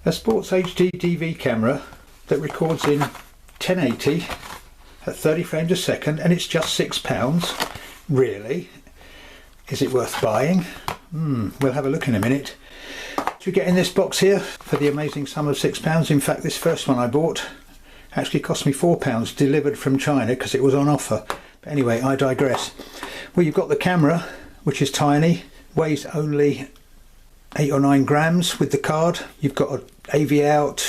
A sports HD DV camera that records in 1080 at 30 frames a second, and it's just £6. Really? Is it worth buying? We'll have a look in a minute. So we get in this box here for the amazing sum of £6. In fact, this first one I bought actually cost me £4 delivered from China because it was on offer. But anyway, I digress. Well, you've got the camera, which is tiny, weighs only 8 or 9 grams with the card. You've got an AV out,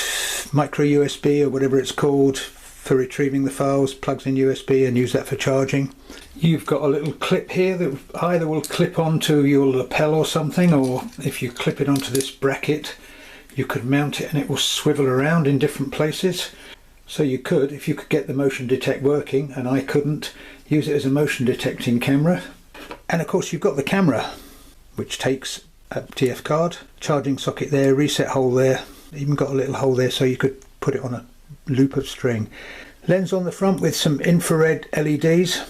micro USB or whatever it's called for retrieving the files, plugs in USB and use that for charging. You've got a little clip here that either will clip onto your lapel or something, or if you clip it onto this bracket you could mount it and it will swivel around in different places. So you could, if you could get the motion detect working, and I couldn't, use it as a motion detecting camera. And of course you've got the camera, which takes a TF card, charging socket there, reset hole there, even got a little hole there so you could put it on a loop of string. Lens on the front with some infrared LEDs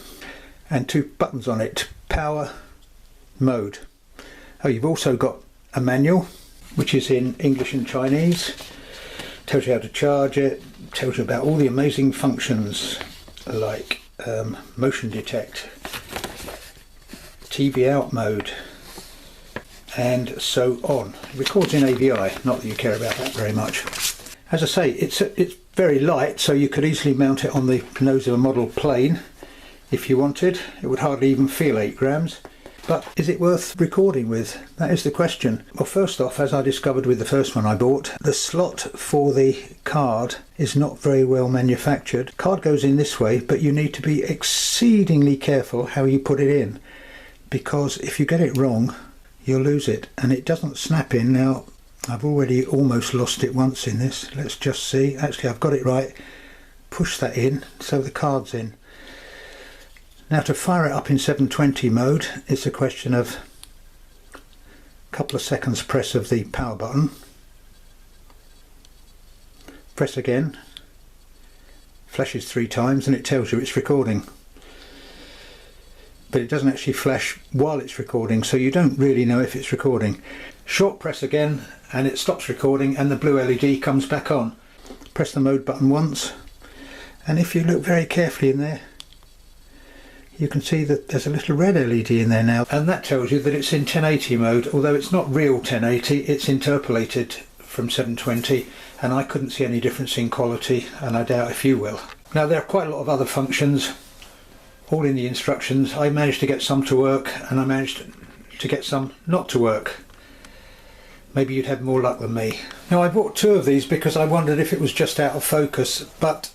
and 2 buttons on it, power, mode. Oh, you've also got a manual which is in English and Chinese, tells you how to charge it, tells you about all the amazing functions like motion detect, TV out mode, and so on. It records in AVI, not that you care about that very much. As I say, it's very light, so you could easily mount it on the nose of a model plane if you wanted. It would hardly even feel 8 grams. But is it worth recording with? That is the question. Well, first off, as I discovered with the first one I bought, the slot for the card is not very well manufactured. Card goes in this way, but you need to be exceedingly careful how you put it in, because if you get it wrong you'll lose it, and it doesn't snap in. Now I've already almost lost it once in this. Let's just see. Actually, I've got it right. Push that in so the card's in. Now to fire it up in 720 mode, it's a question of a couple of seconds press of the power button. Press again, flashes 3 times and it tells you it's recording. But it doesn't actually flash while it's recording, so you don't really know if it's recording. Short press again and it stops recording and the blue LED comes back on. Press the mode button once, and if you look very carefully in there you can see that there's a little red LED in there now, and that tells you that it's in 1080 mode, although it's not real 1080, it's interpolated from 720, and I couldn't see any difference in quality, and I doubt if you will. Now there are quite a lot of other functions, all in the instructions. I managed to get some to work and I managed to get some not to work. Maybe you'd have more luck than me. Now I bought 2 of these because I wondered if it was just out of focus, but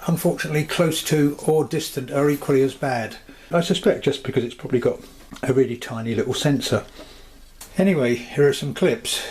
unfortunately close to or distant are equally as bad. I suspect just because it's probably got a really tiny little sensor. Anyway, here are some clips.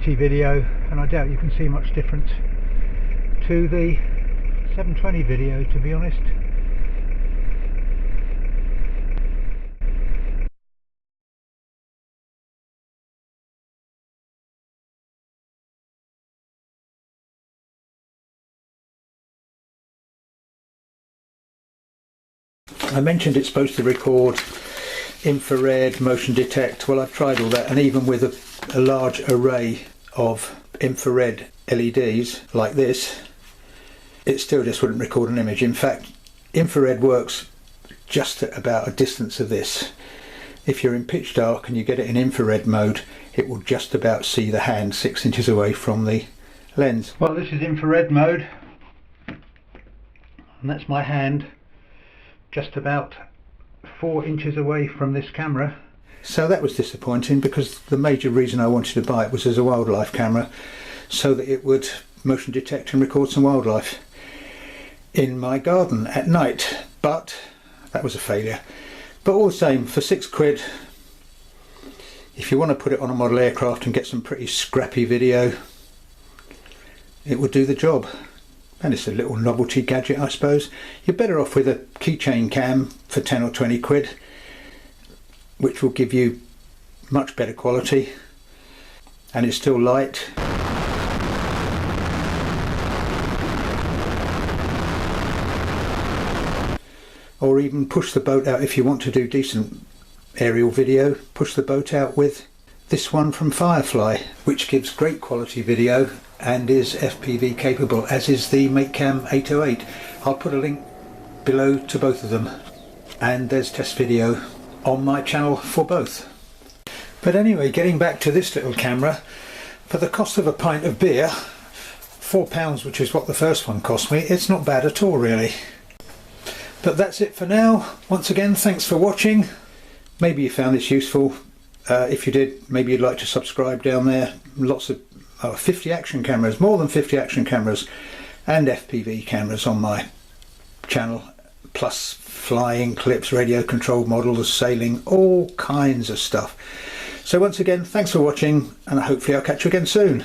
Video, and I doubt you can see much difference to the 720 video, to be honest. I mentioned it's supposed to record infrared, motion detect. Well, I've tried all that, and even with a large array of infrared LEDs like this, it still just wouldn't record an image. In fact, infrared works just at about a distance of this. If you're in pitch dark and you get it in infrared mode, it will just about see the hand 6 inches away from the lens. Well, this is infrared mode, and that's my hand just about 4 inches away from this camera. So that was disappointing, because the major reason I wanted to buy it was as a wildlife camera, so that it would motion detect and record some wildlife in my garden at night. But that was a failure. But all the same, for £6, if you want to put it on a model aircraft and get some pretty scrappy video, it would do the job. and it's a little novelty gadget, I suppose. You're better off with a keychain cam for 10 or 20 quid, which will give you much better quality, and it's still light. Or even push the boat out if you want to do decent aerial video. Push the boat out with this one from Firefly, which gives great quality video and is FPV capable, as is the Matecam 808. I'll put a link below to both of them, and there's test video on my channel for both. But anyway, getting back to this little camera, for the cost of a pint of beer, £4, which is what the first one cost me, it's not bad at all really. But that's it for now. Once again, thanks for watching. Maybe you found this useful. If you did, maybe you'd like to subscribe down there. Lots of 50 action cameras, more than 50 action cameras and FPV cameras on my channel, plus flying clips, radio controlled models, sailing, all kinds of stuff. So once again, thanks for watching, and hopefully I'll catch you again soon.